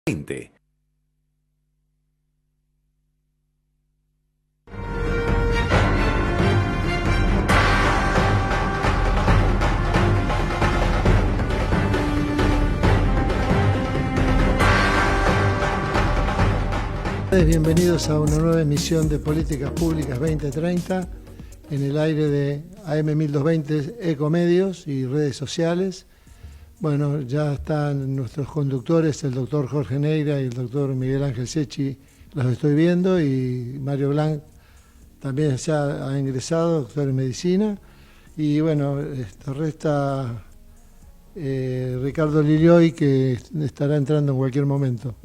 20. Bienvenidos a una nueva emisión de Políticas Públicas 2030 en el aire de AM1220 Ecomedios y redes sociales. Bueno, ya están nuestros conductores, el doctor Jorge Neira y el doctor Miguel Ángel Secchi, los estoy viendo, y Mario Blanc también ya ha ingresado, doctor en medicina. Y bueno, resta Ricardo Lilioy, que estará entrando en cualquier momento.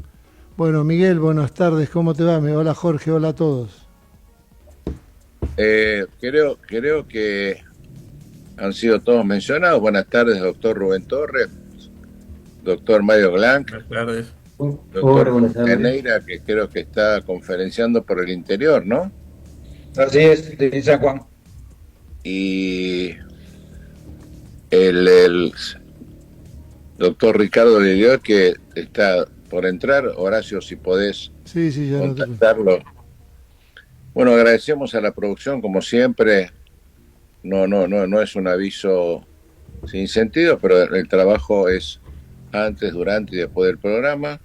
Bueno, Miguel, buenas tardes, ¿cómo te va? Hola Jorge, hola a todos. Creo que han sido todos mencionados. Buenas tardes, doctor Rubén Torres, doctor Mario Blanc, buenas tardes. Doctor Neira, que creo que está conferenciando por el interior, ¿no? Así es, de San Juan. Y el doctor Ricardo Lilioy, que está por entrar. Horacio, si podés ya contactarlo. Bueno, agradecemos a la producción, como siempre. No es un aviso sin sentido, pero el trabajo es antes, durante y después del programa,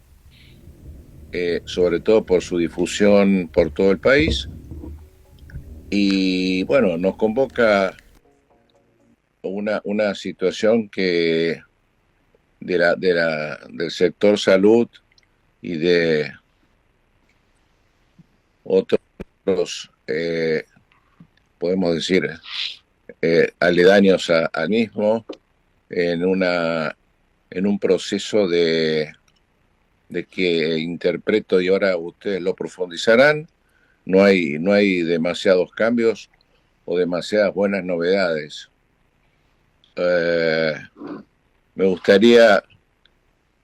sobre todo por su difusión por todo el país. Y bueno, nos convoca una situación que del sector salud y de otros, podemos decir, aledaños al mismo, en un proceso de que interpreto, y ahora ustedes lo profundizarán. No hay demasiados cambios o demasiadas buenas novedades. Me gustaría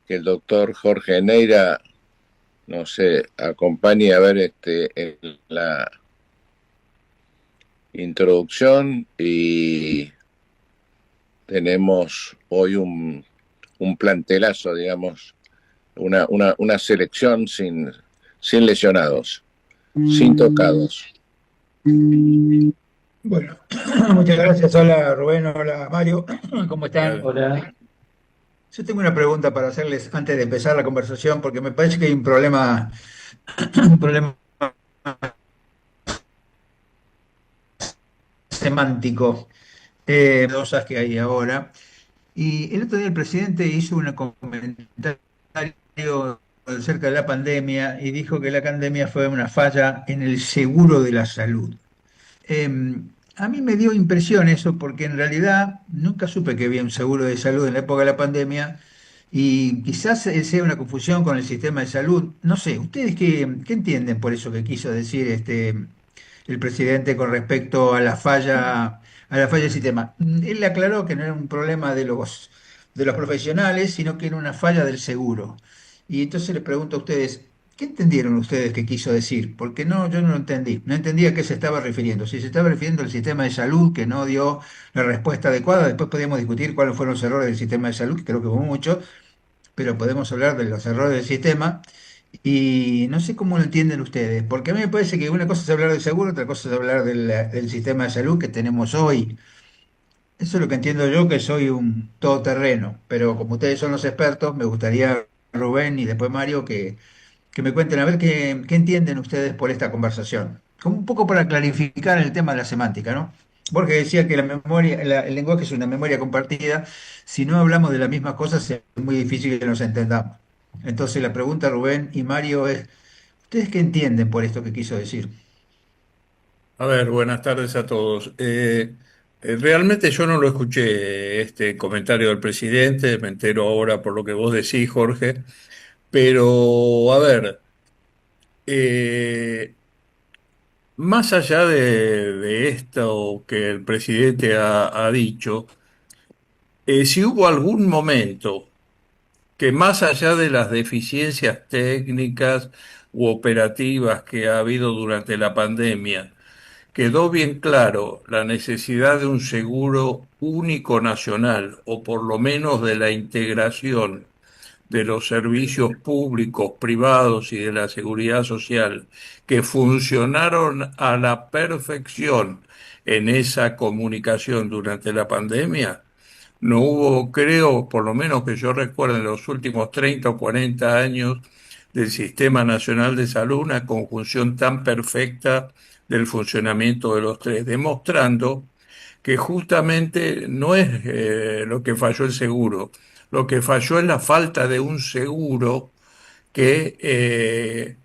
que el doctor Jorge Neira nos acompañe a ver en la introducción, y tenemos hoy un plantelazo, digamos, una selección sin lesionados, sin tocados. Bueno, muchas gracias. Hola Rubén, hola Mario, ¿cómo están? Hola. Yo tengo una pregunta para hacerles antes de empezar la conversación, porque me parece que hay un problema semántico, cosas que hay ahora. Y el otro día el presidente hizo un comentario acerca de la pandemia y dijo que la pandemia fue una falla en el seguro de la salud. A mí me dio impresión eso, porque en realidad nunca supe que había un seguro de salud en la época de la pandemia, y quizás sea una confusión con el sistema de salud. No sé, ¿ustedes qué entienden por eso que quiso decir el presidente con respecto a la falla del sistema? Él aclaró que no era un problema de los profesionales, sino que era una falla del seguro. Y entonces les pregunto a ustedes, ¿qué entendieron ustedes que quiso decir? Porque no, yo no lo entendí. No entendía a qué se estaba refiriendo. Si se estaba refiriendo al sistema de salud, que no dio la respuesta adecuada. Después podemos discutir cuáles fueron los errores del sistema de salud, que creo que hubo muchos, pero podemos hablar de los errores del sistema. Y no sé cómo lo entienden ustedes, porque a mí me parece que una cosa es hablar del seguro, otra cosa es hablar del sistema de salud que tenemos hoy. Eso es lo que entiendo yo, que soy un todoterreno, pero como ustedes son los expertos, me gustaría, Rubén y después Mario, que me cuenten a ver qué entienden ustedes por esta conversación. Como un poco para clarificar el tema de la semántica, ¿no? Borges decía que la memoria, el lenguaje es una memoria compartida. Si no hablamos de las mismas cosas, es muy difícil que nos entendamos. Entonces la pregunta, Rubén y Mario, es, ¿ustedes qué entienden por esto que quiso decir? A ver, buenas tardes a todos. Realmente yo no lo escuché, este comentario del presidente, me entero ahora por lo que vos decís, Jorge, pero a ver, eh, más allá de esto que el presidente ha dicho, si hubo algún momento que más allá de las deficiencias técnicas u operativas que ha habido durante la pandemia, quedó bien claro la necesidad de un seguro único nacional, o por lo menos de la integración de los servicios públicos, privados y de la seguridad social, que funcionaron a la perfección en esa comunicación durante la pandemia, no hubo, creo, por lo menos que yo recuerdo en los últimos 30 o 40 años del Sistema Nacional de Salud, una conjunción tan perfecta del funcionamiento de los tres, demostrando que justamente no es lo que falló el seguro, lo que falló es la falta de un seguro que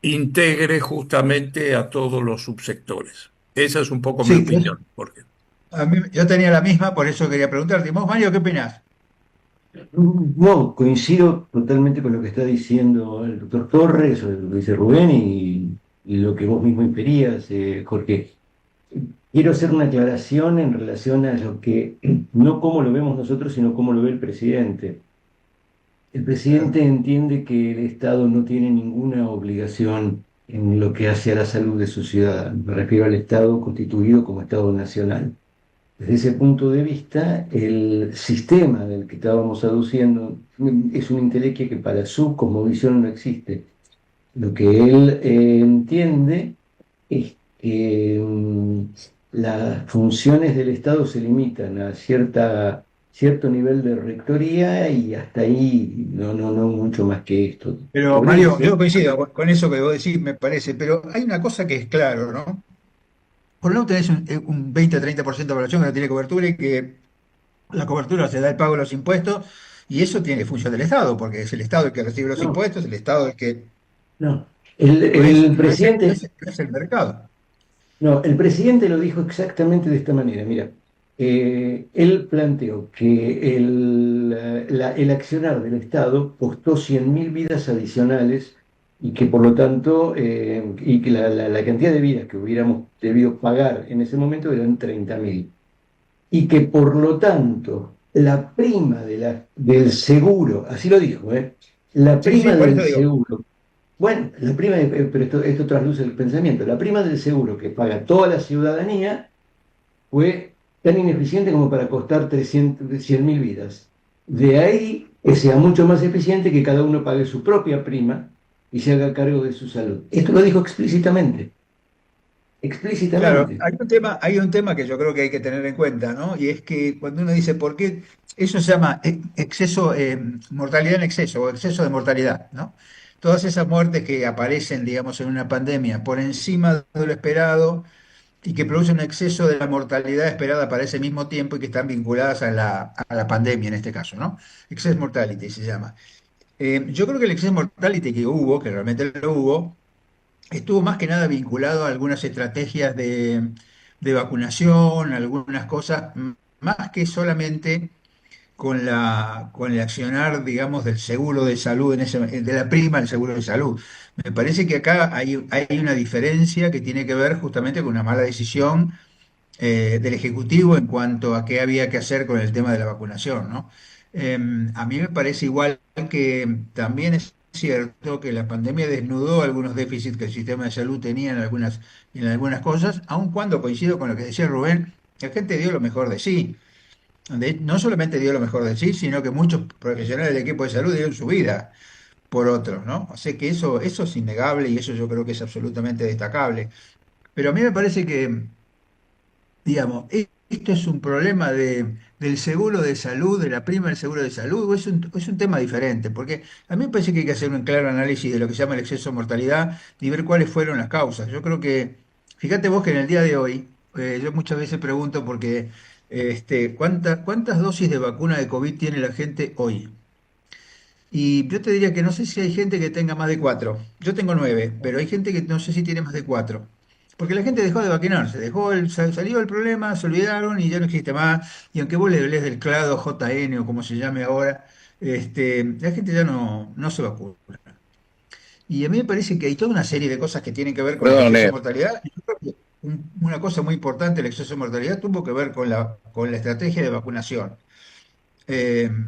integre justamente a todos los subsectores. Esa es un poco mi Sí, opinión, Jorge. yo tenía la misma, por eso quería preguntarte. ¿Vos, Mario, qué opinás? No, coincido totalmente con lo que está diciendo el doctor Torres, o lo que dice Rubén, y lo que vos mismo inferías, Jorge. Quiero hacer una aclaración en relación a lo que, no cómo lo vemos nosotros, sino cómo lo ve el presidente. El Claro. presidente entiende que el Estado no tiene ninguna obligación en lo que hace a la salud de su ciudadanos. Me refiero al Estado constituido como Estado nacional. Desde ese punto de vista, el sistema del que estábamos aduciendo es una entelequia que para su cosmovisión no existe. Lo que él entiende es que las funciones del Estado se limitan a cierto nivel de rectoría y hasta ahí no mucho más que esto. Pero, Por Mario, eso, yo coincido con eso que vos decís, me parece, pero hay una cosa que es claro, ¿no? Por un lado tenés un 20-30% de población que no tiene cobertura y que la cobertura se da el pago de los impuestos, y eso tiene función del Estado, porque es el Estado el que recibe los no, impuestos, el Estado el que no. El, no es, el no es, no presidente es- no es el mercado. No, el presidente lo dijo exactamente de esta manera. Mira, él planteó que el accionar del Estado costó 100.000 vidas adicionales y que por lo tanto, y que la cantidad de vidas que hubiéramos debido pagar en ese momento eran 30.000. Y que por lo tanto, la prima del seguro, así lo dijo, la Sí, sí, prima por eso del digo. seguro, bueno, la prima, pero esto trasluce el pensamiento. La prima del seguro que paga toda la ciudadanía fue tan ineficiente como para costar 100.000 vidas. De ahí que sea mucho más eficiente que cada uno pague su propia prima y se haga cargo de su salud. Esto lo dijo explícitamente, Claro, explícitamente. hay un tema que yo creo que hay que tener en cuenta, ¿no? Y es que cuando uno dice por qué, eso se llama exceso, mortalidad en exceso o exceso de mortalidad, ¿no? Todas esas muertes que aparecen, digamos, en una pandemia por encima de lo esperado y que producen un exceso de la mortalidad esperada para ese mismo tiempo y que están vinculadas a la pandemia en este caso, ¿no? Excess mortality se llama. Yo creo que el excess mortality que hubo, que realmente lo hubo, estuvo más que nada vinculado a algunas estrategias de vacunación, algunas cosas, más que solamente con el accionar, digamos, del seguro de salud, de la prima del seguro de salud. Me parece que acá hay una diferencia que tiene que ver justamente con una mala decisión del Ejecutivo en cuanto a qué había que hacer con el tema de la vacunación, ¿no? Eh, a mí me parece igual que también es cierto que la pandemia desnudó algunos déficits que el sistema de salud tenía en algunas cosas, aun cuando coincido con lo que decía Rubén, la gente dio lo mejor de sí. No solamente dio lo mejor de sí, sino que muchos profesionales del equipo de salud dieron su vida por otros, ¿no? O sea que eso es innegable y eso yo creo que es absolutamente destacable. Pero a mí me parece que digamos, esto es un problema del seguro de salud, de la prima del seguro de salud, o es un tema diferente, porque a mí me parece que hay que hacer un claro análisis de lo que se llama el exceso de mortalidad y ver cuáles fueron las causas. Yo creo que, fíjate vos que en el día de hoy, yo muchas veces pregunto porque, ¿cuántas dosis de vacuna de COVID tiene la gente hoy? Y yo te diría que no sé si hay gente que tenga más de cuatro. Yo tengo nueve, pero hay gente que no sé si tiene más de cuatro. Porque la gente dejó de vacunarse, salió el problema, se olvidaron y ya no existe más. Y aunque vos le hables del clado JN o como se llame ahora, la gente ya no se vacuna. Y a mí me parece que hay toda una serie de cosas que tienen que ver con el Perdón, exceso de mortalidad. Y yo creo que una cosa muy importante del exceso de mortalidad tuvo que ver con la estrategia de vacunación.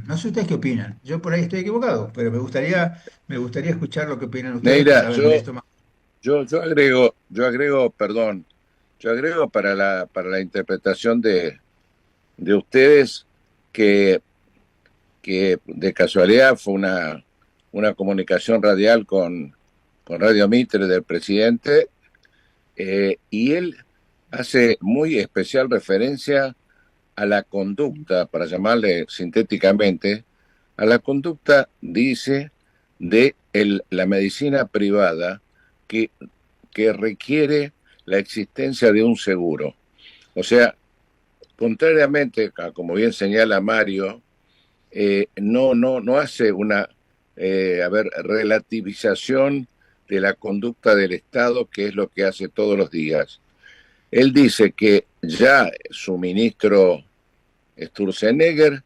No sé ustedes qué opinan. Yo por ahí estoy equivocado, pero me gustaría escuchar lo que opinan ustedes para Neira, saber de esto más. perdón, yo agrego para la interpretación de ustedes que que de casualidad fue una comunicación radial con Radio Mitre del presidente, y él hace muy especial referencia a la conducta, para llamarle sintéticamente, a la conducta, dice, de la medicina privada que requiere la existencia de un seguro. O sea, contrariamente a como bien señala Mario, no hace una relativización de la conducta del Estado, que es lo que hace todos los días. Él dice que ya su ministro Sturzenegger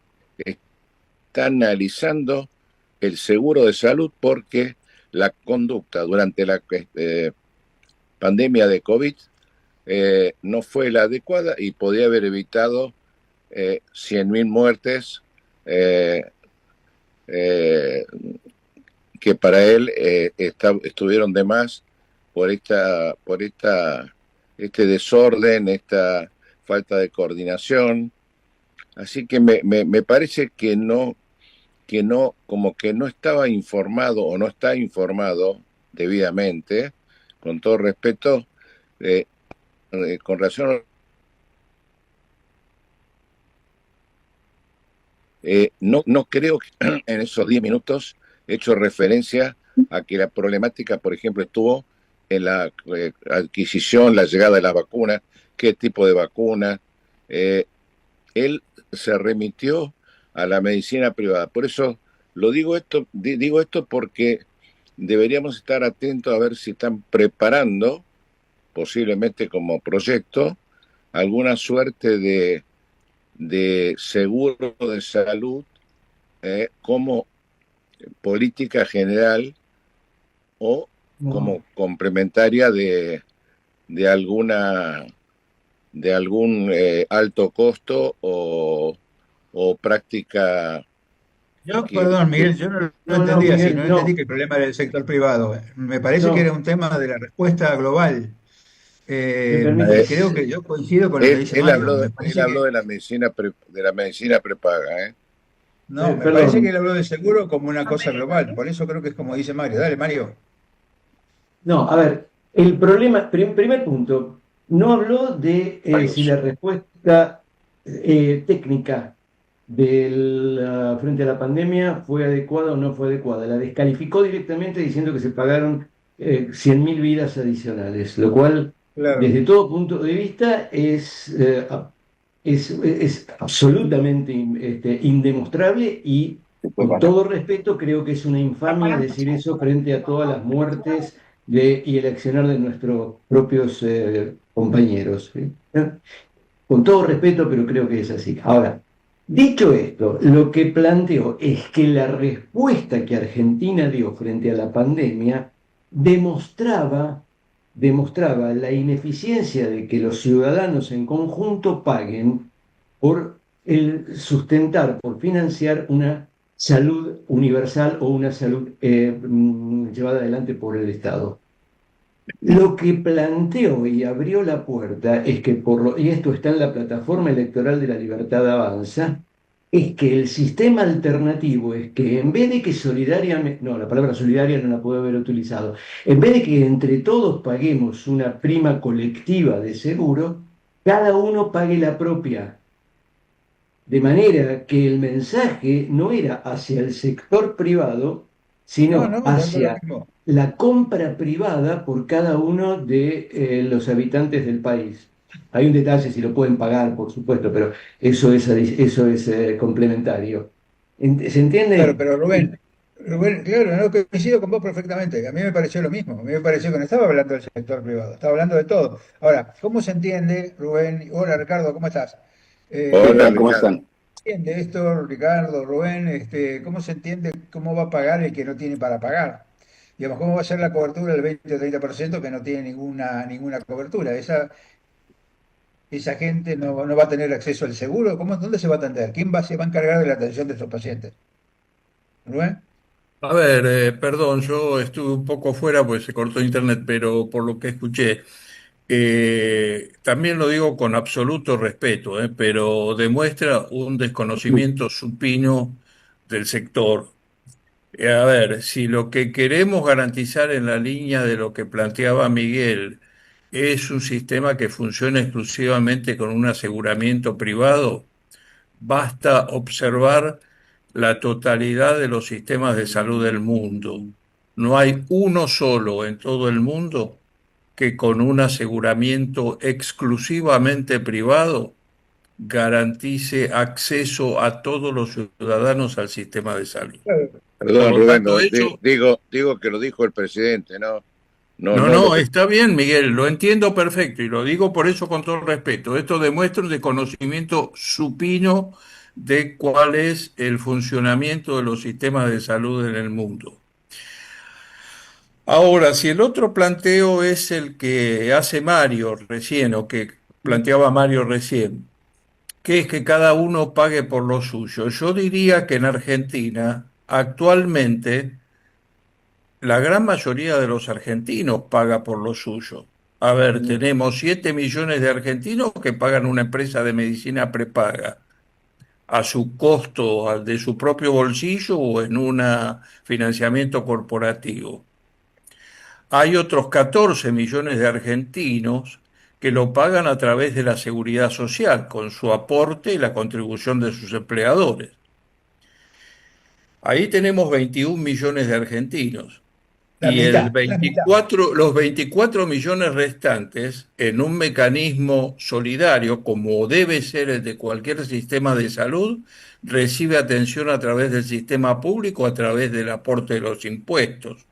está analizando el seguro de salud porque la conducta durante la pandemia de COVID no fue la adecuada y podía haber evitado 100.000 muertes que para él estuvieron de más por este desorden, esta falta de coordinación. Así que me parece que como que no estaba informado o no está informado debidamente, con todo respeto, con relación no creo que en esos 10 minutos he hecho referencia a que la problemática, por ejemplo, estuvo en la adquisición, la llegada de las vacunas, qué tipo de vacuna. Él se remitió a la medicina privada. Por eso digo esto porque deberíamos estar atentos a ver si están preparando, posiblemente como proyecto, alguna suerte de seguro de salud como política general o como complementaria de algún alto costo o práctica. Perdón, Miguel, yo no lo entendí así, no entendí que el problema era el sector privado. Me parece que era un tema de la respuesta global. Creo que yo coincido con lo que dice Mario. Él habló de la medicina prepaga. No, me parece que él habló de seguro como una cosa global, por eso creo que es como dice Mario. Dale, Mario. No, a ver, el problema, primer punto, no habló de si la respuesta técnica frente a la pandemia fue adecuada o no fue adecuada. La descalificó directamente diciendo que se pagaron 100.000 vidas adicionales, lo cual, claro, desde todo punto de vista es absolutamente indemostrable y, con todo respeto, creo que es una infamia decir eso frente a todas las muertes y el accionar de nuestros propios compañeros. Con todo respeto, pero creo que es así. Ahora, dicho esto, lo que planteo es que la respuesta que Argentina dio frente a la pandemia demostraba la ineficiencia de que los ciudadanos en conjunto paguen por sustentar, por financiar una salud universal o una salud llevada adelante por el Estado. Lo que planteó y abrió la puerta es que, y esto está en la plataforma electoral de La Libertad Avanza, es que el sistema alternativo es que en vez de que solidariamente, no, la palabra solidaria no la puedo haber utilizado, en vez de que entre todos paguemos una prima colectiva de seguro, cada uno pague la propia. De manera que el mensaje no era hacia el sector privado, sino hacia la compra privada por cada uno de los habitantes del país. Hay un detalle, si lo pueden pagar, por supuesto, pero eso es complementario. ¿Se entiende? Claro, pero Rubén, claro, no coincido con vos perfectamente. A mí me pareció lo mismo. A mí me pareció que no estaba hablando del sector privado, estaba hablando de todo. Ahora, ¿cómo se entiende, Rubén? Hola, Ricardo, ¿cómo estás? Hola, ¿cómo están? ¿Entiende esto, Ricardo, Rubén? ¿Cómo se entiende cómo va a pagar el que no tiene para pagar? Digamos, ¿cómo va a ser la cobertura del 20 o 30% que no tiene ninguna cobertura? Esa gente no va a tener acceso al seguro. ¿Dónde se va a atender? ¿Quién se va a encargar de la atención de esos pacientes? ¿Rubén? A ver, perdón, yo estuve un poco fuera porque se cortó internet, pero por lo que escuché, también lo digo con absoluto respeto, pero demuestra un desconocimiento supino del sector. A ver, si lo que queremos garantizar en la línea de lo que planteaba Miguel es un sistema que funcione exclusivamente con un aseguramiento privado, basta observar la totalidad de los sistemas de salud del mundo. No hay uno solo en todo el mundo que con un aseguramiento exclusivamente privado garantice acceso a todos los ciudadanos al sistema de salud. Por Perdón, lo Rubén, tanto, eso... digo que lo dijo el presidente, ¿no? No, No, no lo no, que... está bien, Miguel, lo entiendo perfecto y lo digo por eso con todo respeto. Esto demuestra un desconocimiento supino de cuál es el funcionamiento de los sistemas de salud en el mundo. Ahora, si el otro planteo es el que hace Mario recién o que planteaba Mario recién, que es que cada uno pague por lo suyo, yo diría que en Argentina actualmente la gran mayoría de los argentinos paga por lo suyo. A ver, tenemos 7 millones de argentinos que pagan una empresa de medicina prepaga a su costo, de su propio bolsillo o en un financiamiento corporativo. Hay otros 14 millones de argentinos que lo pagan a través de la seguridad social, con su aporte y la contribución de sus empleadores. Ahí tenemos 21 millones de argentinos. La Y el mitad, la mitad. 24, los 24 millones restantes, en un mecanismo solidario, como debe ser el de cualquier sistema de salud, recibe atención a través del sistema público, a través del aporte de los impuestos.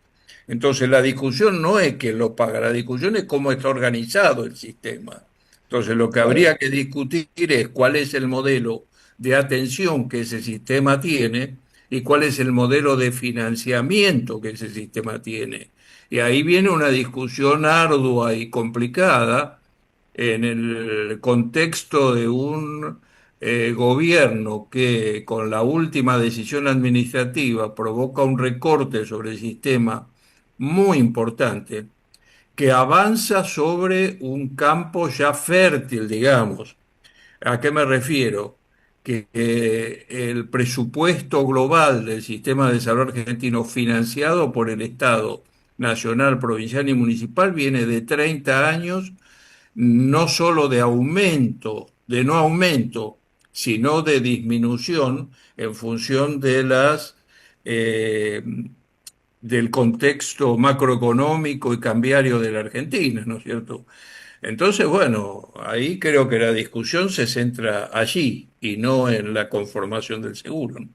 Entonces la discusión no es quién lo paga, la discusión es cómo está organizado el sistema. Entonces lo que habría que discutir es cuál es el modelo de atención que ese sistema tiene y cuál es el modelo de financiamiento que ese sistema tiene. Y ahí viene una discusión ardua y complicada en el contexto de un gobierno que con la última decisión administrativa provoca un recorte sobre el sistema muy importante, que avanza sobre un campo ya fértil, digamos. ¿A qué me refiero? Que el presupuesto global del sistema de salud argentino financiado por el Estado nacional, provincial y municipal viene de 30 años, no solo de aumento, de no aumento, sino de disminución en función de eh, del contexto macroeconómico y cambiario de la Argentina, ¿no es cierto? Entonces, bueno, ahí creo que la discusión se centra allí y no en la conformación del seguro, ¿no?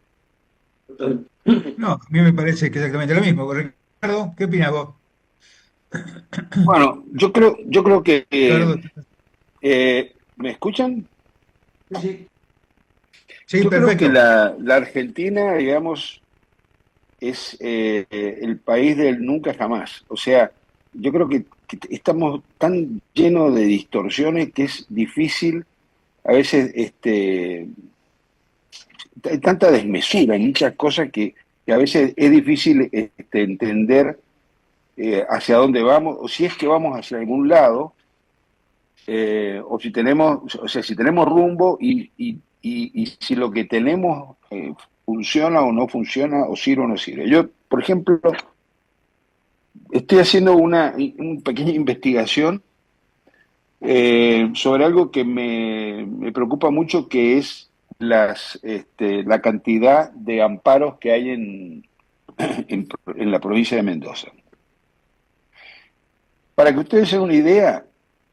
No, a mí me parece que exactamente lo mismo. Ricardo, ¿qué opinas vos? Bueno, yo creo que Ricardo, ¿me escuchan? Sí, sí, Yo creo que perfecto. la Argentina, digamos, es el país del nunca jamás. O sea, yo creo que estamos tan llenos de distorsiones que es difícil a veces, hay tanta desmesura en muchas cosas que a veces es difícil entender hacia dónde vamos, o si es que vamos hacia algún lado, o si tenemos, o sea, si tenemos rumbo y si lo que tenemos funciona o no funciona, o sirve o no sirve. Yo, por ejemplo, estoy haciendo una pequeña investigación sobre algo que me preocupa mucho, que es la cantidad de amparos que hay en la provincia de Mendoza. Para que ustedes se den una idea,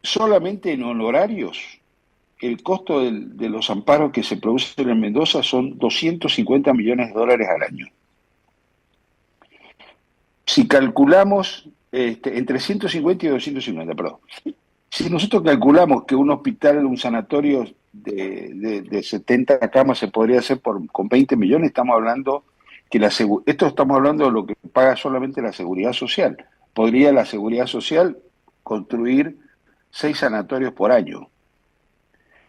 solamente en honorarios, el costo de los amparos que se producen en Mendoza son 250 millones de dólares al año. Si calculamos entre 150 y 250, perdón. Si nosotros calculamos que un hospital, un sanatorio de 70 camas se podría hacer con 20 millones, estamos hablando esto estamos hablando de lo que paga solamente la Seguridad Social. Podría la Seguridad Social construir 6 sanatorios por año.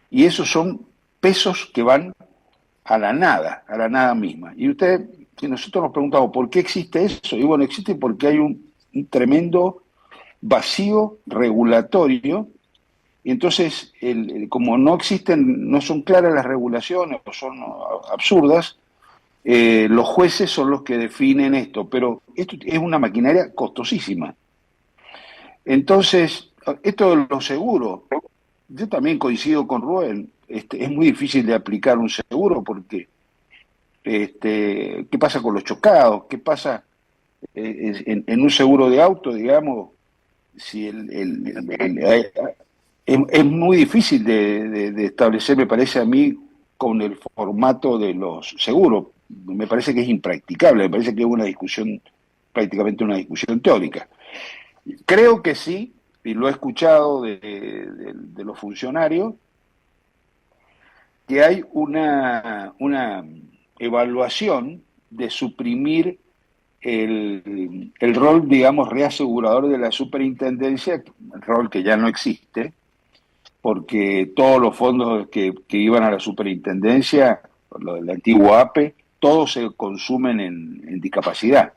Y esos son pesos que van a la nada misma. Y si nosotros nos preguntamos por qué existe eso, y bueno, existe porque hay un tremendo vacío regulatorio, y entonces, como no son claras las regulaciones o son absurdas, Los jueces son los que definen esto, pero esto es una maquinaria costosísima. Entonces, esto de los seguros, yo también coincido con Rubén, es muy difícil de aplicar un seguro porque ¿qué pasa con los chocados? ¿Qué pasa en un seguro de auto, digamos? Si es muy difícil de establecer, me parece a mí, con el formato de los seguros. Me parece que es impracticable, me parece que es una discusión, prácticamente una discusión teórica. Creo que sí, y lo he escuchado de los funcionarios, que hay una evaluación de suprimir el rol, digamos, reasegurador de la superintendencia, el rol que ya no existe, porque todos los fondos que iban a la superintendencia, lo del antiguo APE, todos se consumen en discapacidad.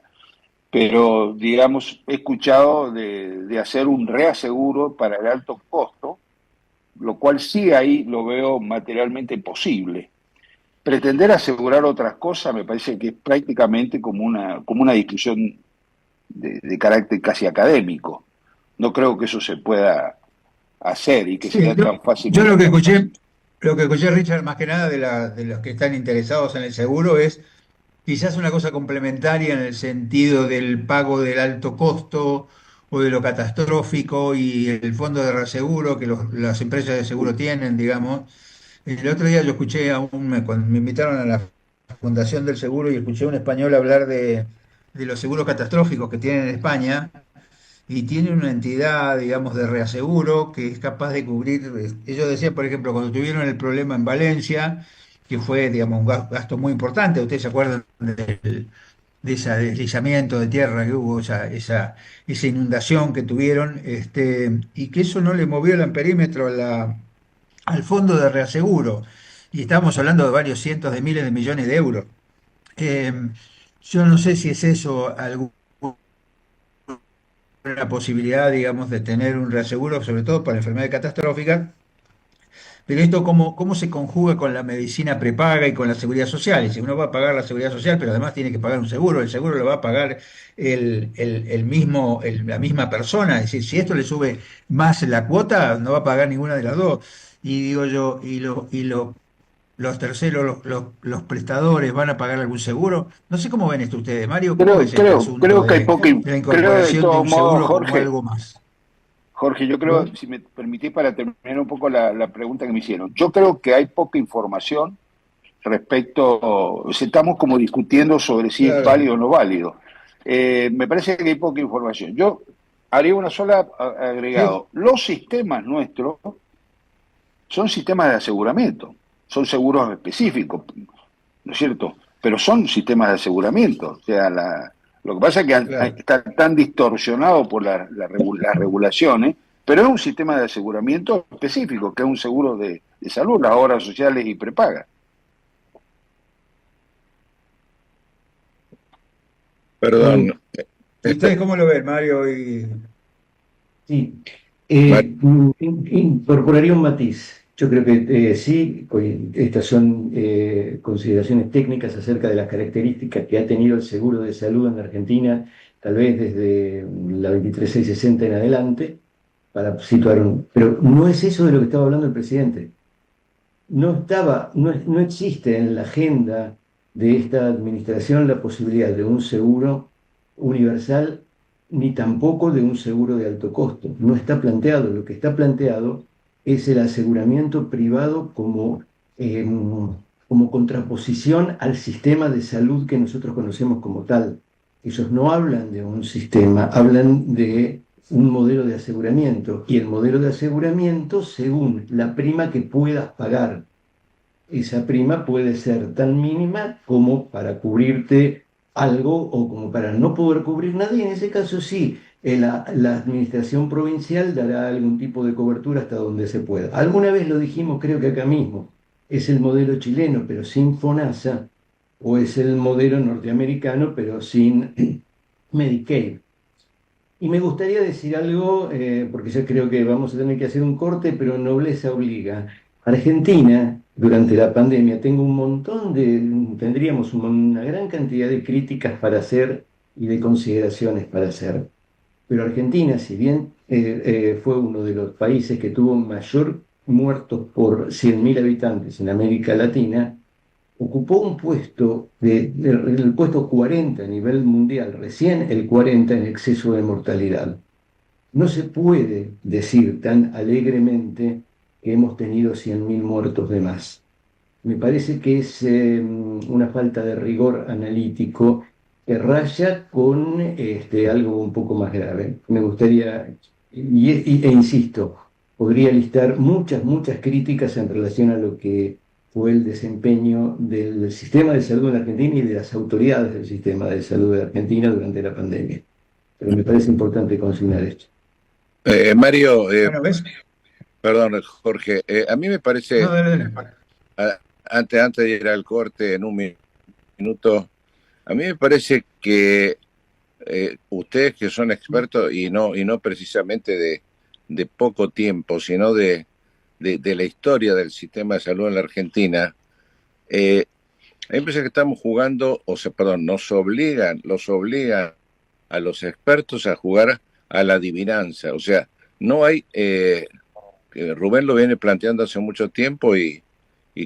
Pero, digamos, he escuchado de hacer un reaseguro para el alto costo, lo cual sí ahí lo veo materialmente posible. Pretender asegurar otras cosas me parece que es prácticamente como una discusión de carácter casi académico. No creo que eso se pueda hacer y que Sí, sea tan fácil yo como tan fácil. lo que escuché, Richard, más que nada de los que están interesados en el seguro es quizás una cosa complementaria en el sentido del pago del alto costo o de lo catastrófico y el fondo de reaseguro que las empresas de seguro tienen, digamos. El otro día yo escuché cuando me invitaron a la Fundación del Seguro y escuché a un español hablar de los seguros catastróficos que tienen en España y tiene una entidad, digamos, de reaseguro que es capaz de cubrir. Ellos decían, por ejemplo, cuando tuvieron el problema en Valencia, que fue, digamos, un gasto muy importante, ustedes se acuerdan de ese deslizamiento de tierra que hubo, esa inundación que tuvieron, y que eso no le movió el amperímetro al fondo de reaseguro. Y estamos hablando de varios cientos de miles de millones de euros. Eh, yo no sé si es eso alguna posibilidad, digamos, de tener un reaseguro, sobre todo para enfermedades catastróficas, pero esto cómo se conjuga con la medicina prepaga y con la seguridad social. Y si uno va a pagar la seguridad social, pero además tiene que pagar un seguro, el seguro lo va a pagar la misma persona. Es decir, si esto le sube más la cuota, no va a pagar ninguna de las dos. Y digo yo, los terceros, los prestadores, ¿van a pagar algún seguro? No sé cómo ven esto ustedes, Mario, ¿cómo ves este asunto Creo que hay poca, de la creo de incorporación de todos un modos, seguro como algo más? Jorge, yo creo, si me permitís para terminar un poco la pregunta que me hicieron, yo creo que hay poca información respecto, si estamos como discutiendo sobre si es Claro, válido o no válido. Me parece que hay poca información. Yo haría una sola sí, agregado. Los sistemas nuestros son sistemas de aseguramiento, son seguros específicos, ¿no es cierto? Pero son sistemas de aseguramiento. O sea, lo que pasa es que claro. está tan distorsionado por las regulaciones, pero es un sistema de aseguramiento específico, que es un seguro de salud, las obras sociales y prepagas. Eh, Perdón, ¿Y este, ustedes cómo lo ven, Mario? sí, Mar- incorporaría un matiz. Yo creo que sí, estas son consideraciones técnicas acerca de las características que ha tenido el seguro de salud en la Argentina, tal vez desde la 23660 en adelante, para situar un... Pero no es eso de lo que estaba hablando el presidente. No existe en la agenda de esta administración la posibilidad de un seguro universal ni tampoco de un seguro de alto costo. No está planteado. Lo que está planteado es el aseguramiento privado como contraposición al sistema de salud que nosotros conocemos como tal. Ellos no hablan de un sistema, hablan de un modelo de aseguramiento y el modelo de aseguramiento según la prima que puedas pagar. Esa prima puede ser tan mínima como para cubrirte algo o como para no poder cubrir nada y en ese caso sí, la administración provincial dará algún tipo de cobertura hasta donde se pueda. Alguna vez lo dijimos, creo que acá mismo, es el modelo chileno pero sin FONASA o es el modelo norteamericano pero sin Medicaid. Y me gustaría decir algo, porque ya creo que vamos a tener que hacer un corte, pero nobleza obliga. Argentina durante la pandemia. Tendríamos una gran cantidad de críticas para hacer y de consideraciones para hacer. Pero Argentina, si bien fue uno de los países que tuvo mayor muertos por 100.000 habitantes en América Latina, ocupó un puesto, el puesto 40 a nivel mundial, recién el 40 en exceso de mortalidad. No se puede decir tan alegremente que hemos tenido 100.000 muertos de más. Me parece que es una falta de rigor analítico que raya con algo un poco más grave. Me gustaría, e insisto, podría listar muchas críticas en relación a lo que fue el desempeño del sistema de salud en Argentina y de las autoridades del sistema de salud de Argentina durante la pandemia. Pero me parece importante consignar esto. Mario, Bueno, ¿ves? perdón, Jorge, a mí me parece, No, dale, dale. antes de ir al corte en un minuto, a mí me parece que ustedes que son expertos y no precisamente de poco tiempo, sino de la historia del sistema de salud en la Argentina, a mí me parece que estamos jugando, los obligan a los expertos a jugar a la adivinanza. O sea, no hay, Rubén lo viene planteando hace mucho tiempo y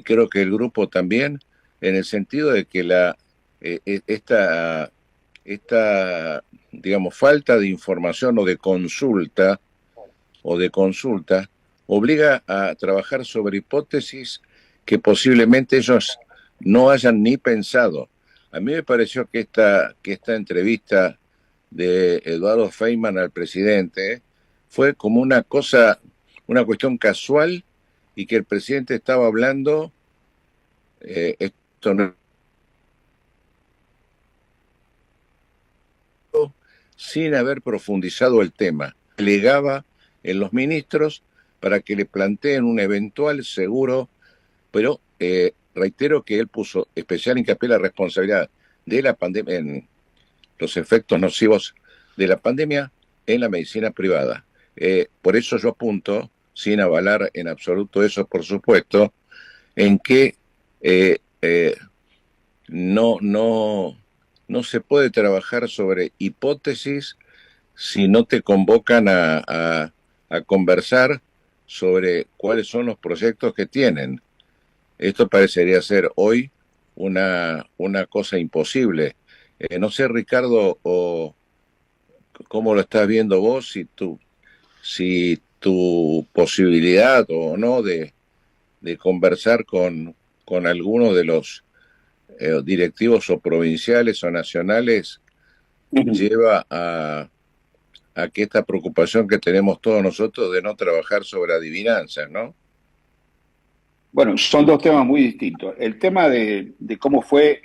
creo que el grupo también, en el sentido de que esta, digamos, falta de información o de consulta, obliga a trabajar sobre hipótesis que posiblemente ellos no hayan ni pensado. A mí me pareció que esta entrevista de Eduardo Feynman al presidente fue como una cuestión casual y que el presidente estaba hablando, esto no, sin haber profundizado el tema. Delegaba en los ministros para que le planteen un eventual seguro, pero reitero que él puso especial hincapié en la responsabilidad de la pandemia, en los efectos nocivos de la pandemia en la medicina privada. Por eso yo apunto, sin avalar en absoluto eso, por supuesto, en que no se puede trabajar sobre hipótesis si no te convocan a conversar sobre cuáles son los proyectos que tienen. Esto parecería ser hoy una cosa imposible. No sé, Ricardo, o cómo lo estás viendo vos, si tu posibilidad o no de conversar con alguno de los directivos o provinciales o nacionales lleva a que esta preocupación que tenemos todos nosotros de no trabajar sobre adivinanzas, ¿no? Bueno, son dos temas muy distintos. El tema de cómo fue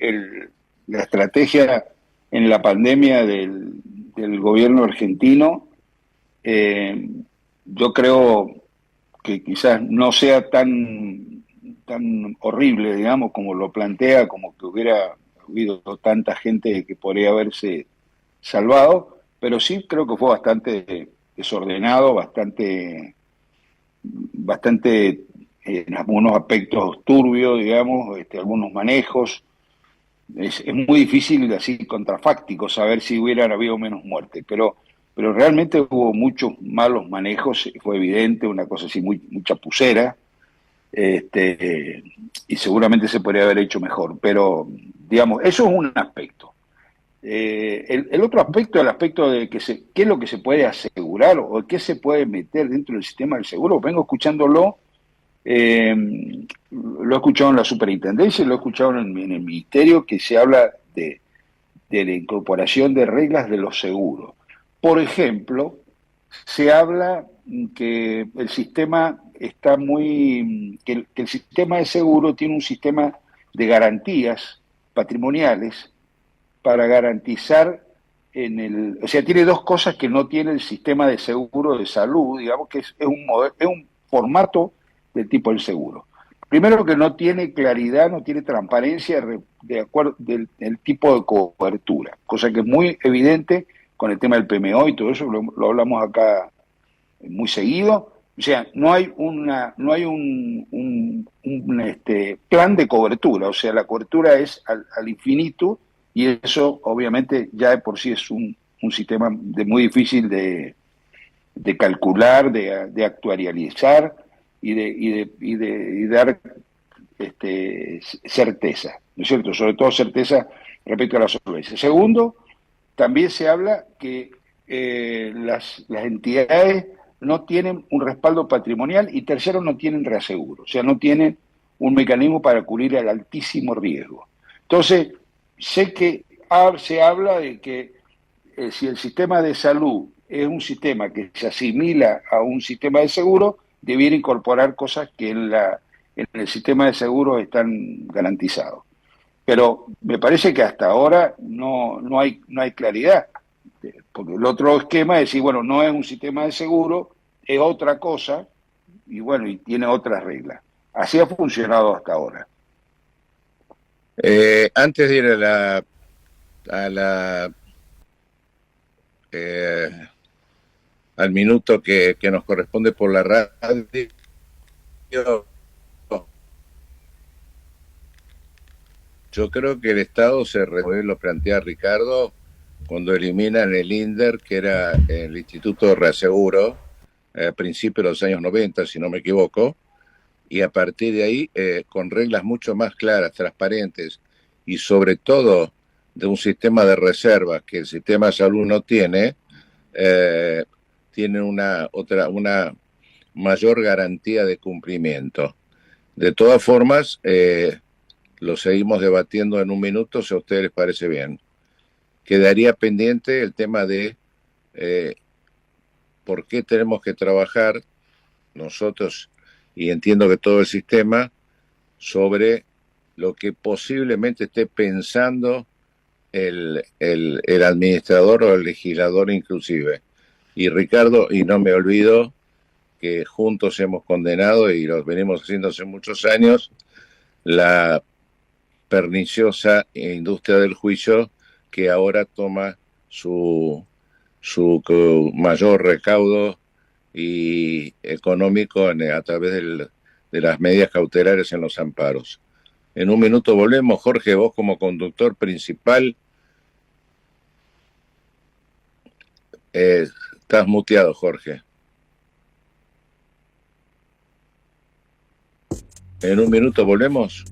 la estrategia en la pandemia del gobierno argentino, yo creo que quizás no sea tan horrible, digamos, como lo plantea, como que hubiera habido tanta gente que podría haberse salvado, pero sí creo que fue bastante desordenado, bastante en algunos aspectos turbios, digamos, algunos manejos. Es muy difícil, así contrafáctico, saber si hubieran habido menos muertes, pero realmente hubo muchos malos manejos, fue evidente, una cosa así muy chapucera, y seguramente se podría haber hecho mejor, pero digamos, eso es un aspecto. El otro aspecto, el aspecto de qué es lo que se puede asegurar o qué se puede meter dentro del sistema del seguro, vengo escuchándolo, lo he escuchado en la superintendencia, lo he escuchado en el ministerio, que se habla de la incorporación de reglas de los seguros. Por ejemplo, se habla que el sistema está que el sistema de seguro tiene un sistema de garantías patrimoniales para garantizar o sea, tiene dos cosas que no tiene el sistema de seguro de salud, digamos que es un formato del tipo del seguro. Primero, que no tiene claridad, no tiene transparencia de acuerdo del tipo de cobertura, cosa que es muy evidente con el tema del PMO y todo eso, lo hablamos acá muy seguido, O sea, no hay plan de cobertura, o sea, la cobertura es al infinito y eso obviamente ya de por sí es un sistema muy difícil de calcular, de actuarializar y dar certeza, ¿no es cierto? Sobre todo certeza respecto a la solvencia. Segundo, también se habla que las entidades no tienen un respaldo patrimonial y tercero, no tienen reaseguro, o sea, no tienen un mecanismo para cubrir el altísimo riesgo. Entonces, sé que se habla de que si el sistema de salud es un sistema que se asimila a un sistema de seguro, debiera incorporar cosas que en el sistema de seguro están garantizados. Pero me parece que hasta ahora no hay claridad, porque el otro esquema es decir, bueno, no es un sistema de seguro, es otra cosa, y bueno, y tiene otras reglas. Así ha funcionado hasta ahora. Antes de ir a la eh, al minuto que nos corresponde por la radio, yo creo que el Estado lo plantea Ricardo, cuando eliminan el INDER, que era el Instituto de Reaseguro, a principios de los años 90, si no me equivoco, y a partir de ahí, con reglas mucho más claras, transparentes, y sobre todo de un sistema de reservas que el sistema de salud no tiene, tienen una mayor garantía de cumplimiento. De todas formas, lo seguimos debatiendo en un minuto, si a ustedes les parece bien. Quedaría pendiente el tema de por qué tenemos que trabajar nosotros, y entiendo que todo el sistema, sobre lo que posiblemente esté pensando el administrador o el legislador inclusive. Y Ricardo, y no me olvido que juntos hemos condenado, y lo venimos haciendo hace muchos años, la perniciosa industria del juicio que ahora toma su mayor recaudo y económico a través de las medidas cautelares en los amparos. En un minuto volvemos. Jorge, vos como conductor principal, estás muteado, Jorge. En un minuto volvemos.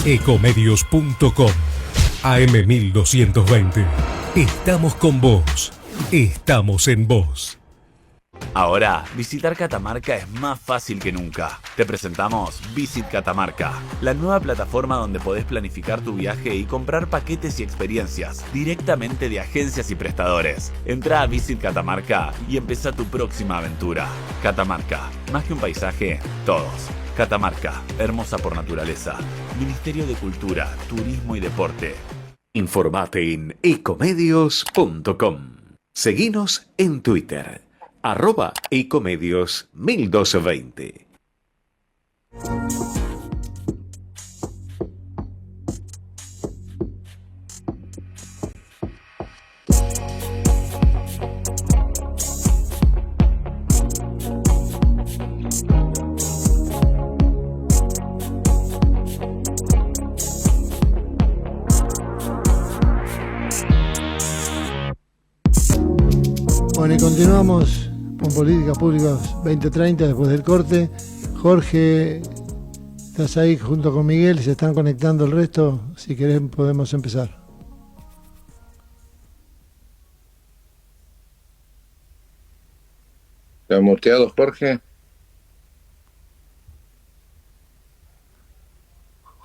Ecomedios.com AM1220. Estamos con vos. Estamos en vos. Ahora, visitar Catamarca es más fácil que nunca. Te presentamos Visit Catamarca, la nueva plataforma donde podés planificar tu viaje y comprar paquetes y experiencias directamente de agencias y prestadores. Entrá a Visit Catamarca y empezá tu próxima aventura. Catamarca, más que un paisaje, todos. Catamarca, hermosa por naturaleza. Ministerio de Cultura, Turismo y Deporte. Informate en ecomedios.com. Seguinos en Twitter, @ecomedios1220. Bueno, y continuamos con Políticas Públicas 2030 después del corte. Jorge, estás ahí junto con Miguel, se están conectando el resto. Si querés podemos empezar. ¿Estás muteado, Jorge?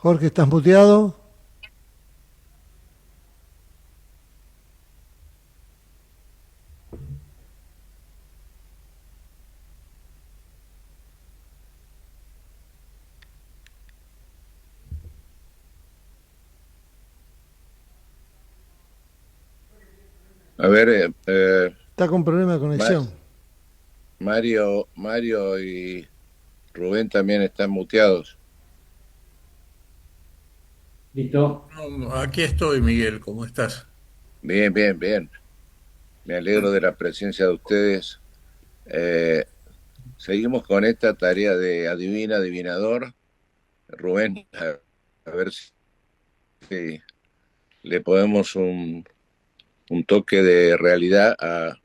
Jorge, ¿estás muteado? A ver, Está con problema de Ma- conexión. Mario y Rubén también están muteados. ¿Listo? Aquí estoy, Miguel, ¿cómo estás? Bien, bien, bien. Me alegro de la presencia de ustedes. Eh, Seguimos con esta tarea de adivinador. Rubén, a ver si le podemos un toque de realidad a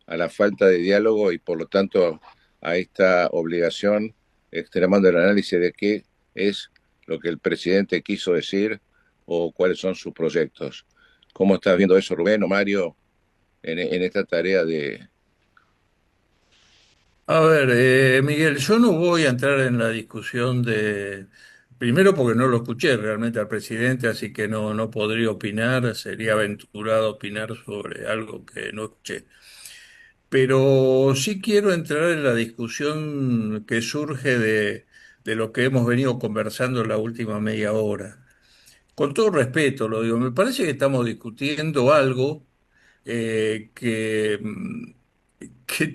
la falta de diálogo y por lo tanto a esta obligación, extremando el análisis de qué es lo que el presidente quiso decir o cuáles son sus proyectos. ¿Cómo estás viendo eso, Rubén o Mario, en esta tarea de... A ver, Miguel, yo no voy a entrar en la discusión de, primero porque no lo escuché realmente al presidente, así que no podría opinar, sería aventurado opinar sobre algo que no escuché. Pero sí quiero entrar en la discusión que surge de lo que hemos venido conversando en la última media hora. Con todo respeto, lo digo, me parece que estamos discutiendo algo que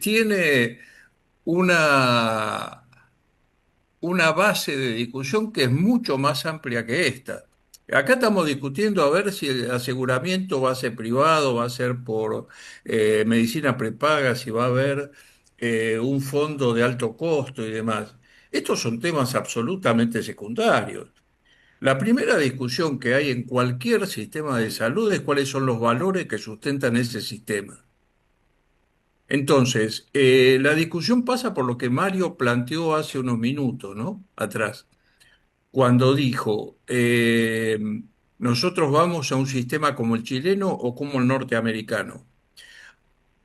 tiene una, una base de discusión que es mucho más amplia que esta. Acá estamos discutiendo a ver si el aseguramiento va a ser privado, va a ser por medicina prepaga, si va a haber un fondo de alto costo y demás. Estos son temas absolutamente secundarios. La primera discusión que hay en cualquier sistema de salud es cuáles son los valores que sustentan ese sistema. Entonces, la discusión pasa por lo que Mario planteó hace unos minutos, ¿no? Atrás, cuando dijo, nosotros vamos a un sistema como el chileno o como el norteamericano.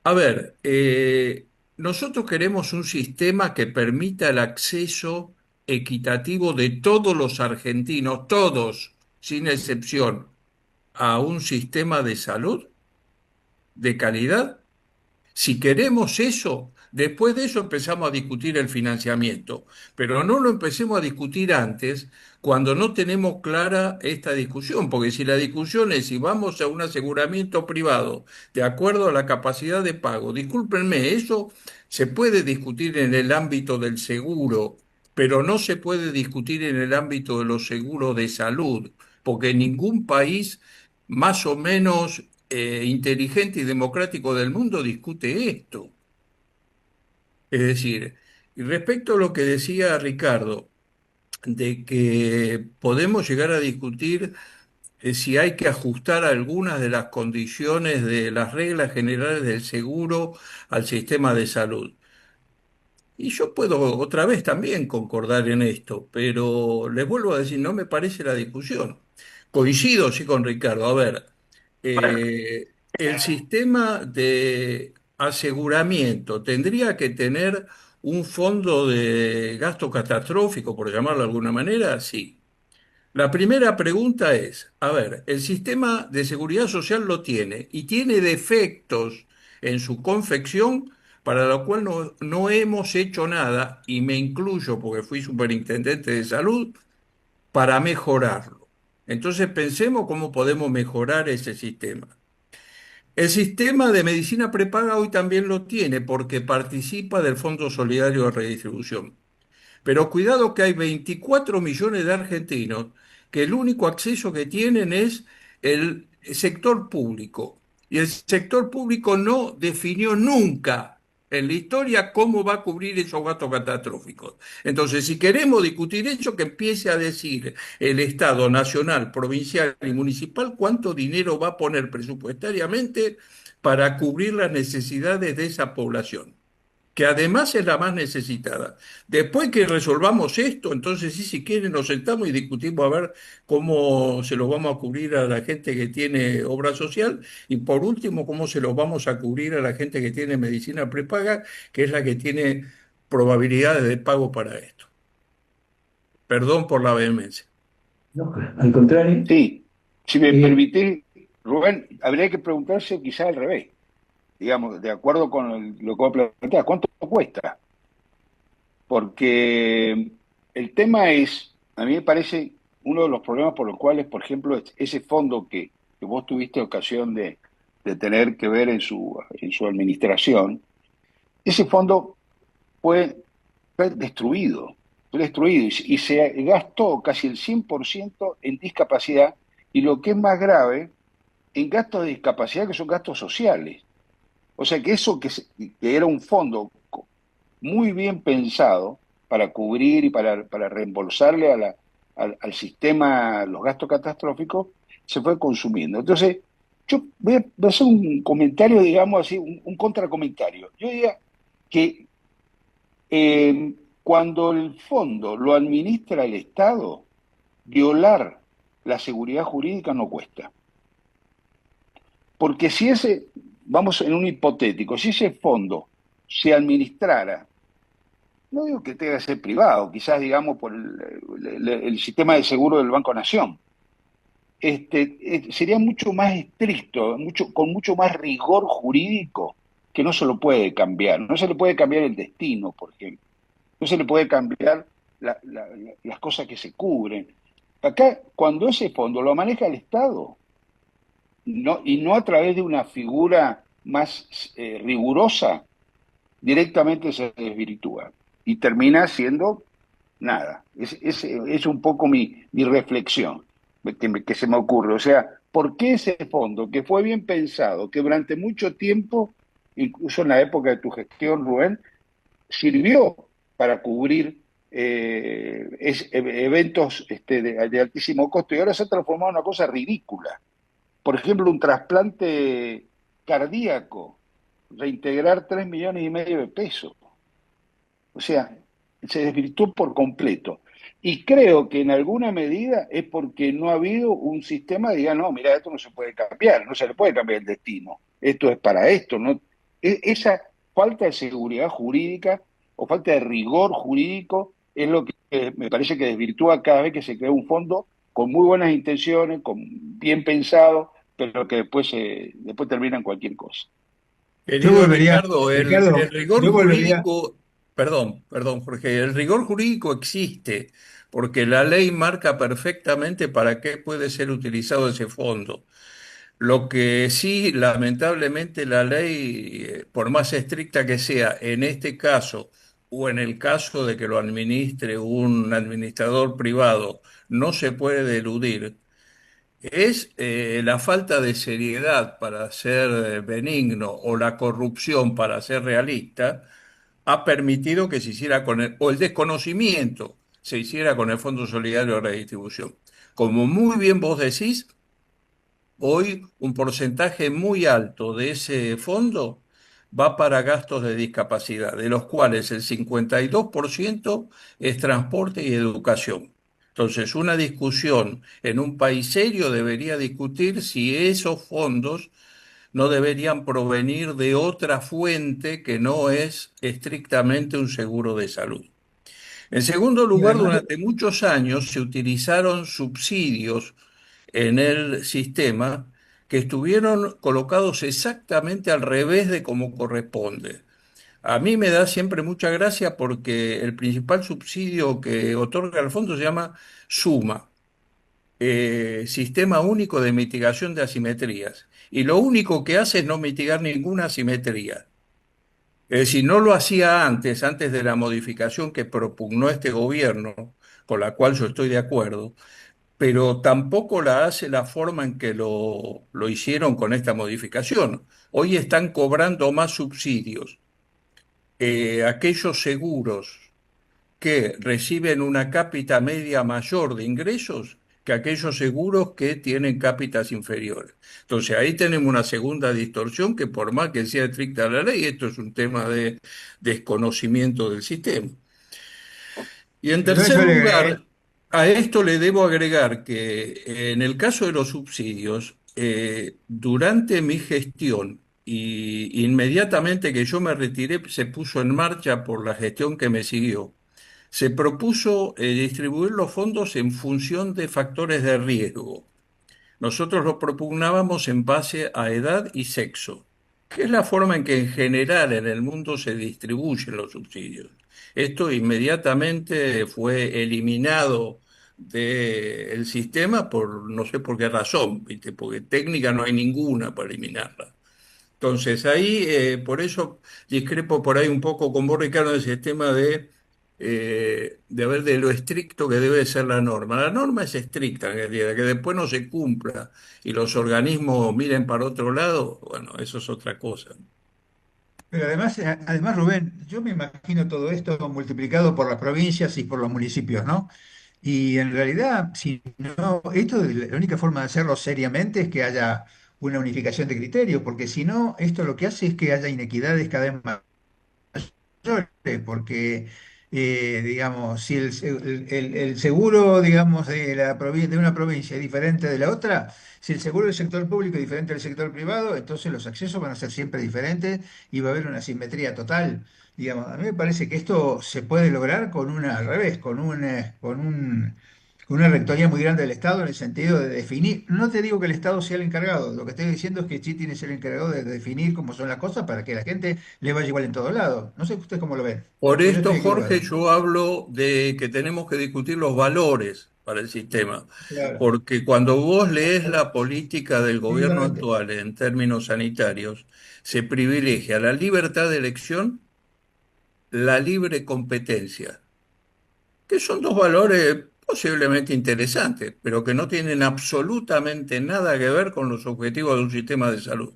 A ver, nosotros queremos un sistema que permita el acceso equitativo de todos los argentinos, todos, sin excepción, a un sistema de salud de calidad. Si queremos eso, después de eso empezamos a discutir el financiamiento, pero no lo empecemos a discutir antes cuando no tenemos clara esta discusión, porque si la discusión es si vamos a un aseguramiento privado de acuerdo a la capacidad de pago, discúlpenme, eso se puede discutir en el ámbito del seguro, pero no se puede discutir en el ámbito de los seguros de salud, porque ningún país más o menos inteligente y democrático del mundo discute esto. Es decir, y respecto a lo que decía Ricardo, de que podemos llegar a discutir si hay que ajustar algunas de las condiciones de las reglas generales del seguro al sistema de salud. Y yo puedo otra vez también concordar en esto, pero les vuelvo a decir, no me parece la discusión. Coincido, sí, con Ricardo. A ver, el sistema de aseguramiento tendría que tener un fondo de gasto catastrófico, por llamarlo de alguna manera, sí. La primera pregunta es, a ver, el sistema de seguridad social lo tiene y tiene defectos en su confección para lo cual no hemos hecho nada, y me incluyo porque fui superintendente de salud, para mejorarlo. Entonces pensemos cómo podemos mejorar ese sistema. El sistema de medicina prepaga hoy también lo tiene porque participa del Fondo Solidario de Redistribución. Pero cuidado que hay 24 millones de argentinos que el único acceso que tienen es el sector público. Y el sector público no definió nunca en la historia cómo va a cubrir esos gastos catastróficos. Entonces, si queremos discutir eso, que empiece a decir el Estado nacional, provincial y municipal cuánto dinero va a poner presupuestariamente para cubrir las necesidades de esa población, que además es la más necesitada. Después que resolvamos esto, entonces sí, si quieren, nos sentamos y discutimos a ver cómo se lo vamos a cubrir a la gente que tiene obra social y por último, cómo se lo vamos a cubrir a la gente que tiene medicina prepaga, que es la que tiene probabilidades de pago para esto. Perdón por la vehemencia. No, al contrario, Sí, si me eh, permitís, Rubén, habría que preguntarse quizá al revés, digamos, de acuerdo con lo que vos planteás, ¿cuánto cuesta? Porque el tema es, a mí me parece, uno de los problemas por los cuales, por ejemplo, ese fondo que vos tuviste ocasión de tener que ver en su administración, ese fondo fue, fue destruido y se gastó casi el 100% en discapacidad y lo que es más grave, en gastos de discapacidad que son gastos sociales. O sea que eso que era un fondo muy bien pensado para cubrir y para reembolsarle al sistema los gastos catastróficos, se fue consumiendo. Entonces, voy a hacer un comentario, digamos así, un contracomentario. Yo diría que cuando el fondo lo administra el Estado, violar la seguridad jurídica no cuesta. Porque si ese, vamos en un hipotético, si ese fondo se administrara, no digo que tenga que ser privado, quizás digamos por el sistema de seguro del Banco Nación, sería mucho más estricto, con mucho más rigor jurídico, que no se lo puede cambiar. No se le puede cambiar el destino, por ejemplo. No se le puede cambiar las cosas que se cubren. Acá, cuando ese fondo lo maneja el Estado, y no a través de una figura más rigurosa, directamente se desvirtúa y termina siendo nada. Es un poco mi reflexión que se me ocurre. O sea, ¿por qué ese fondo que fue bien pensado, que durante mucho tiempo, incluso en la época de tu gestión, Rubén, sirvió para cubrir eventos de altísimo costo y ahora se ha transformado en una cosa ridícula? Por ejemplo, un trasplante cardíaco, reintegrar 3,5 millones de pesos. O sea, se desvirtuó por completo. Y creo que en alguna medida es porque no ha habido un sistema que diga, no, mira, esto no se puede cambiar, no se le puede cambiar el destino. Esto es para esto, ¿no? Esa falta de seguridad jurídica o falta de rigor jurídico es lo que me parece que desvirtúa cada vez que se crea un fondo con muy buenas intenciones, con bien pensado, pero que después termina en cualquier cosa. Yo Querido volvería, Ricardo, el Ricardo, rigor yo volvería, jurídico, perdón, Jorge, el rigor jurídico existe porque la ley marca perfectamente para qué puede ser utilizado ese fondo. Lo que sí, lamentablemente, la ley, por más estricta que sea, en este caso o en el caso de que lo administre un administrador privado, no se puede eludir. Es la falta de seriedad para ser benigno o la corrupción para ser realista ha permitido que se hiciera o el desconocimiento se hiciera con el Fondo Solidario de Redistribución. Como muy bien vos decís, hoy un porcentaje muy alto de ese fondo va para gastos de discapacidad, de los cuales el 52% es transporte y educación. Entonces, una discusión en un país serio debería discutir si esos fondos no deberían provenir de otra fuente que no es estrictamente un seguro de salud. En segundo y lugar, además, durante muchos años se utilizaron subsidios en el sistema que estuvieron colocados exactamente al revés de como corresponde. A mí me da siempre mucha gracia porque el principal subsidio que otorga el fondo se llama SUMA, Sistema Único de Mitigación de Asimetrías. Y lo único que hace es no mitigar ninguna asimetría. Es decir, no lo hacía antes de la modificación que propugnó este gobierno, con la cual yo estoy de acuerdo, pero tampoco la hace la forma en que lo hicieron con esta modificación. Hoy están cobrando más subsidios aquellos seguros que reciben una cápita media mayor de ingresos que aquellos seguros que tienen cápitas inferiores. Entonces ahí tenemos una segunda distorsión que por más que sea estricta la ley, esto es un tema de desconocimiento del sistema. Y en yo a tercer eso le lugar, agregué, a esto le debo agregar que en el caso de los subsidios, durante mi gestión y inmediatamente que yo me retiré, se puso en marcha por la gestión que me siguió, se propuso distribuir los fondos en función de factores de riesgo. Nosotros lo propugnábamos en base a edad y sexo, que es la forma en que en general en el mundo se distribuyen los subsidios. Esto inmediatamente fue eliminado del sistema por no sé por qué razón, ¿viste? Porque técnica no hay ninguna para eliminarla. Entonces ahí, por eso discrepo por ahí un poco con vos, Ricardo, en ese tema de ver de lo estricto que debe ser la norma. La norma es estricta, en realidad, que después no se cumpla y los organismos miren para otro lado, bueno, eso es otra cosa. Pero además, Rubén, yo me imagino todo esto multiplicado por las provincias y por los municipios, ¿no? Y en realidad, si no, la única forma de hacerlo seriamente es que haya una unificación de criterios, porque si no, esto lo que hace es que haya inequidades cada vez mayores, porque, digamos, si el seguro, digamos, de una provincia es diferente de la otra, si el seguro del sector público es diferente del sector privado, entonces los accesos van a ser siempre diferentes y va a haber una asimetría total. Digamos, a mí me parece que esto se puede lograr al revés, con una rectoría muy grande del Estado en el sentido de definir. No te digo que el Estado sea el encargado, lo que estoy diciendo es que sí tiene que ser el encargado de definir cómo son las cosas para que la gente le vaya igual en todos lados. No sé ustedes cómo lo ven. Por O yo esto, estoy Jorge, equivocado. yo hablo de que tenemos que discutir los valores para el sistema, Claro, porque cuando vos lees la política del gobierno indudablemente. actual en términos sanitarios, se privilegia la libertad de elección, la libre competencia, que son dos valores posiblemente interesantes, pero que no tienen absolutamente nada que ver con los objetivos de un sistema de salud,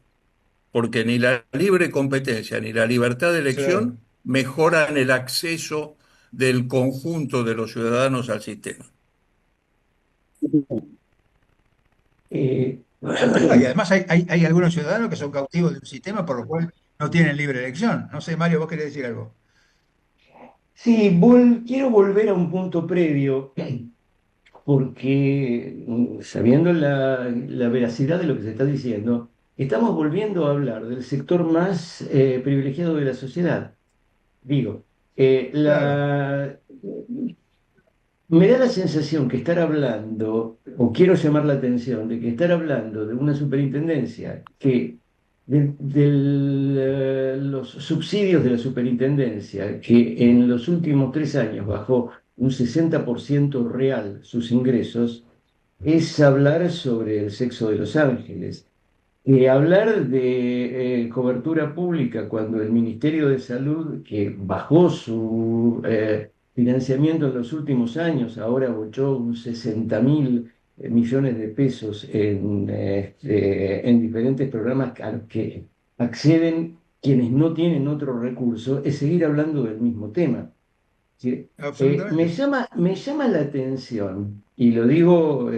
porque ni la libre competencia ni la libertad de Claro. elección mejoran el acceso del conjunto de los ciudadanos al sistema. Eh, Ah, y además hay algunos ciudadanos que son cautivos de un sistema por lo cual no tienen libre elección. No sé, Mario, vos querés decir algo. sí, quiero volver a un punto previo, porque sabiendo la veracidad de lo que se está diciendo, estamos volviendo a hablar del sector más privilegiado de la sociedad. Digo, Claro. me da la sensación que estar hablando, o quiero llamar la atención, de que estar hablando de una superintendencia que los subsidios de la superintendencia, que en los últimos 3 años bajó un 60% real sus ingresos, es hablar sobre el sexo de los ángeles. Hablar de cobertura pública cuando el Ministerio de Salud, que bajó su financiamiento en los últimos años, ahora bochó un 60.000 millones de pesos en diferentes programas a los que acceden quienes no tienen otro recurso, es seguir hablando del mismo tema. Sí, Absolutamente. me llama la atención, y lo digo,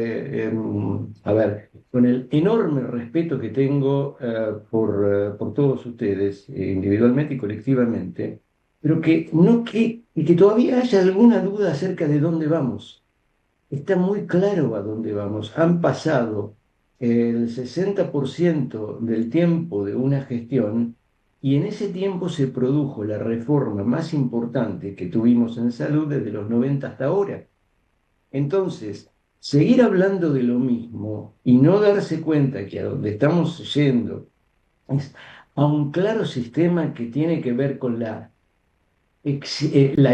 a ver, con el enorme respeto que tengo por todos ustedes, individualmente y colectivamente, pero que, no, y que todavía haya alguna duda acerca de dónde vamos. Está muy claro a dónde vamos. Han pasado el 60% del tiempo de una gestión y en ese tiempo se produjo la reforma más importante que tuvimos en salud desde los 90 hasta ahora. Entonces, seguir hablando de lo mismo y no darse cuenta que a donde estamos yendo es a un claro sistema que tiene que ver con la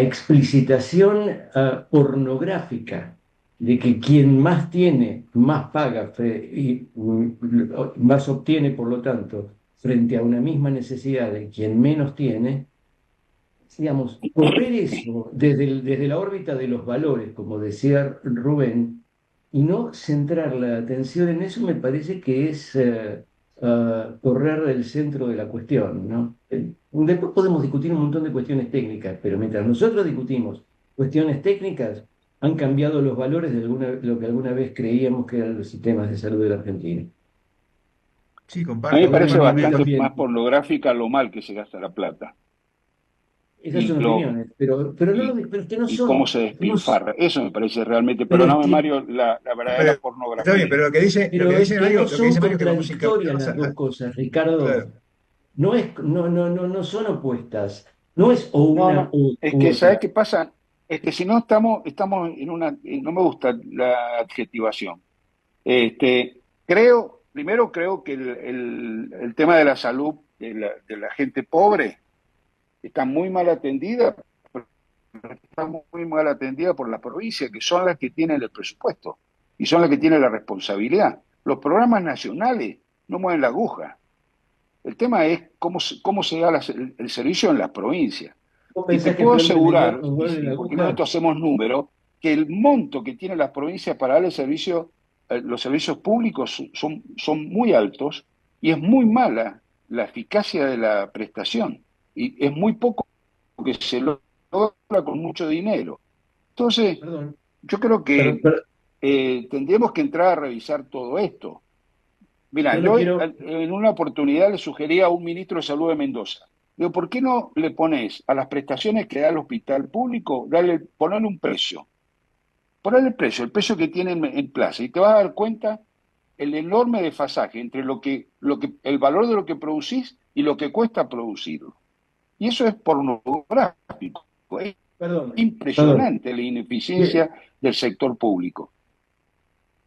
explicitación pornográfica de que quien más tiene, más paga y más obtiene, por lo tanto, frente a una misma necesidad de quien menos tiene, digamos, correr eso desde la órbita de los valores, como decía Rubén, y no centrar la atención en eso, me parece que es correr del centro de la cuestión, ¿no? Después podemos discutir un montón de cuestiones técnicas, pero mientras nosotros discutimos cuestiones técnicas, han cambiado los valores de lo que alguna vez creíamos que eran los sistemas de salud de la Argentina. Sí, A mí me comparto. Ahora, parece para mí bastante más también, pornográfica lo mal que se gasta la plata esas y, son lo, opiniones, pero, no, y, pero es que no y cómo son, se despilfarra. Eso me parece realmente, pero es perdóname que Mario, la verdadera Pero, está bien, pornografía. pero lo que Pero es dice que no Mario, lo que son dice Mario es que vamos contradictorias encaminados las dos cosas, Ricardo. claro. No son opuestas. No es o No, una no, u es que ¿sabes otra. qué pasa? Es que si no estamos en una, no me gusta la adjetivación. Primero creo que el tema de la salud de la gente pobre está muy mal atendida, pero está muy mal atendida por las provincias, que son las que tienen el presupuesto y son las que tienen la responsabilidad. Los programas nacionales no mueven la aguja. El tema es cómo se da el servicio en las provincias. ¿Vos Y te pensás que el puedo plan familiar asegurar, no mueve la porque aguja? nosotros hacemos números, que el monto que tienen las provincias para dar el servicio, los servicios públicos son muy altos y es muy mala la eficacia de la prestación. Y es muy poco que se logra con mucho dinero. Entonces, Perdón, yo creo perdón, que tendríamos que entrar a revisar todo esto. Mira, yo no yo quiero. en una oportunidad le sugería a un ministro de Salud de Mendoza, digo, ¿por qué no le pones a las prestaciones que da el hospital público, ponerle un precio? Ponerle el precio que tiene en plaza, y te vas a dar cuenta el enorme desfasaje entre el valor de lo que producís y lo que cuesta producirlo. Y eso es pornográfico. Es Perdón, perdón. impresionante la Qui- ineficiencia del sector público.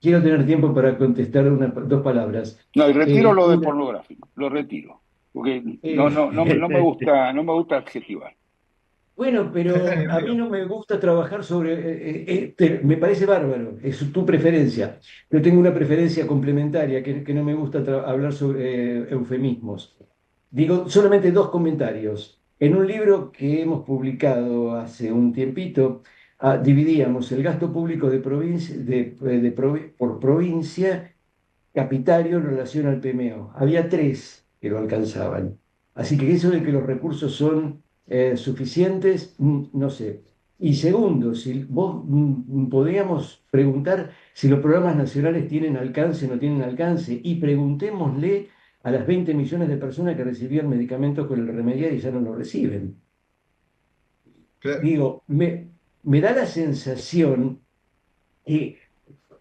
Quiero tener tiempo para contestar dos palabras. No, y retiro lo de Una. pornográfico, lo retiro, porque eh, no me gusta adjetivar. Bueno, pero Dale, a mí Leo. no me gusta trabajar sobre, me parece bárbaro, es tu preferencia. Yo tengo una preferencia complementaria, que no me gusta hablar sobre eufemismos. Digo solamente dos comentarios. En un libro que hemos publicado hace un tiempito, dividíamos el gasto público de provincia, por provincia capitario en relación al PMO. Había tres que lo alcanzaban. Así que eso de que los recursos son suficientes, no sé. Y segundo, si vos podríamos preguntar si los programas nacionales tienen alcance o no tienen alcance, y preguntémosle a las 20 millones de personas que recibían medicamentos con el remediar y ya no lo reciben. Claro. Digo, me da la sensación que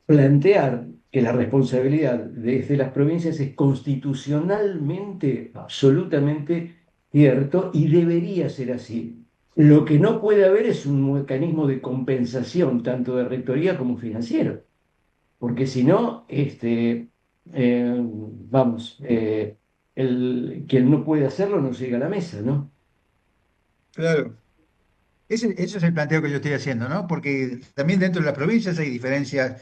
plantear que la responsabilidad desde las provincias es constitucionalmente absolutamente cierto y debería ser así. Lo que no puede haber es un mecanismo de compensación, tanto de rectoría como financiero, porque si no, vamos, quien no puede hacerlo no llega a la mesa, ¿no? Claro. Ese es el planteo que yo estoy haciendo, ¿no? Porque también dentro de las provincias hay diferencias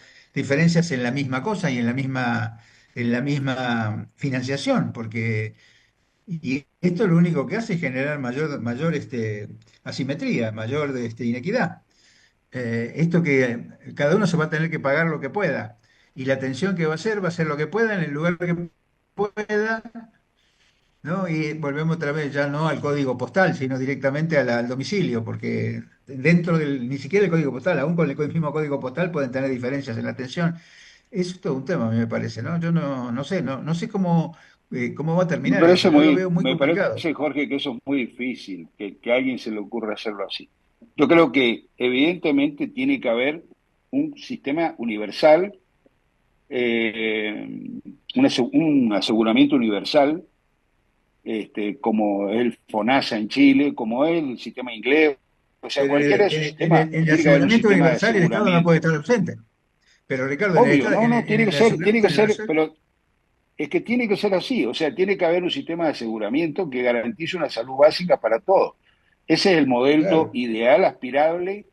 en la misma cosa y en la misma financiación, porque y esto lo único que hace es generar mayor asimetría, mayor inequidad. Esto que cada uno se va a tener que pagar lo que pueda y la atención que va a ser lo que pueda en el lugar que pueda, ¿no? Y volvemos otra vez ya no al código postal, sino directamente al domicilio, porque ni siquiera el código postal, aún con el mismo código postal pueden tener diferencias en la atención. Es todo un tema, a mí me parece, ¿no? Yo no sé, no sé cómo va a terminar eso. Yo lo veo muy Me complicado. parece, Jorge, que eso es muy difícil, que a alguien se le ocurra hacerlo así. Yo creo que evidentemente tiene que haber un sistema universal, eh, un aseguramiento universal, como el FONASA en Chile, como el sistema inglés, o sea, Pero cualquiera de esos sistemas, en el tiene que haber un aseguramiento sistema de universal el Estado no puede aseguramiento. estar ausente. Pero Ricardo, Obvio, no, no, en el tiene que aseguramiento ser, universal, pero es que tiene que ser así, o sea, tiene que haber un sistema de aseguramiento que garantice una salud básica para todos. Ese es el modelo claro. ideal, aspirable,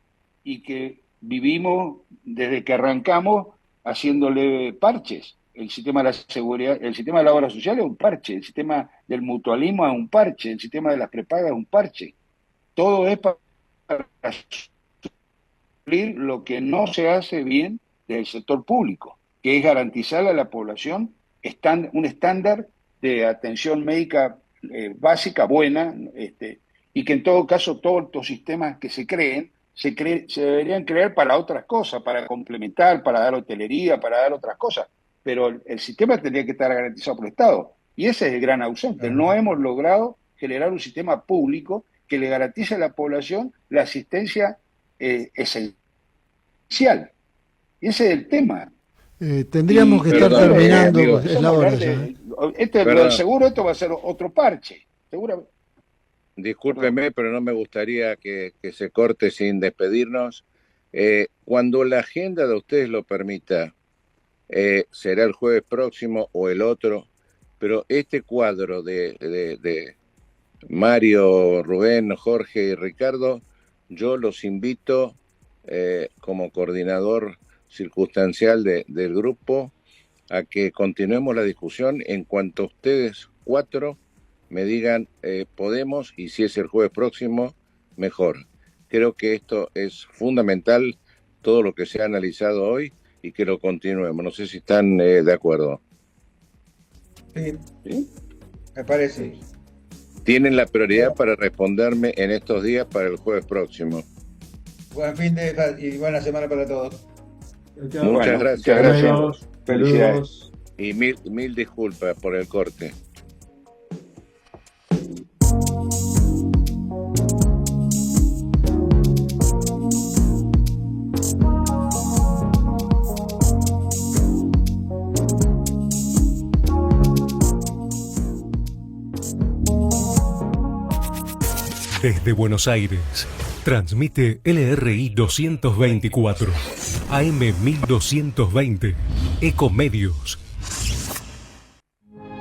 y que vivimos desde que arrancamos haciéndole parches. El sistema de la seguridad, el sistema de la obra social es un parche, el sistema del mutualismo es un parche, el sistema de las prepagas es un parche. Todo es para suplir lo que no se hace bien del sector público, que es garantizar a la población un estándar de atención médica básica, buena, y que en todo caso todos estos sistemas que se deberían crear para otras cosas, para complementar, para dar hotelería, para dar otras cosas, pero el sistema tendría que estar garantizado por el Estado. Y ese es el gran ausente. Claro. No hemos logrado generar un sistema público que le garantice a la población la asistencia esencial. Y ese es el tema. Tendríamos que estar Perdón, terminando, pues, amigo, es Empezamos la a hora hablar ya. de. Lo del perdón. seguro, esto va a ser otro parche. Seguramente. discúlpeme, pero no me gustaría que se corte sin despedirnos. Cuando la agenda de ustedes lo permita, será el jueves próximo o el otro, pero este cuadro de Mario, Rubén, Jorge y Ricardo, yo los invito como coordinador circunstancial del grupo a que continuemos la discusión en cuanto ustedes 4 me digan podemos, y si es el jueves próximo, mejor. Creo que esto es fundamental, todo lo que se ha analizado hoy, y que lo continuemos. No sé si están de acuerdo. Sí, me parece. Tienen la prioridad para responderme en estos días para el jueves próximo. Buen fin de y buena semana para todos. Muchas gracias. Gracias. Felicidades. Y mil disculpas por el corte. Desde Buenos Aires, transmite LRI 224, AM 1220, Ecomedios.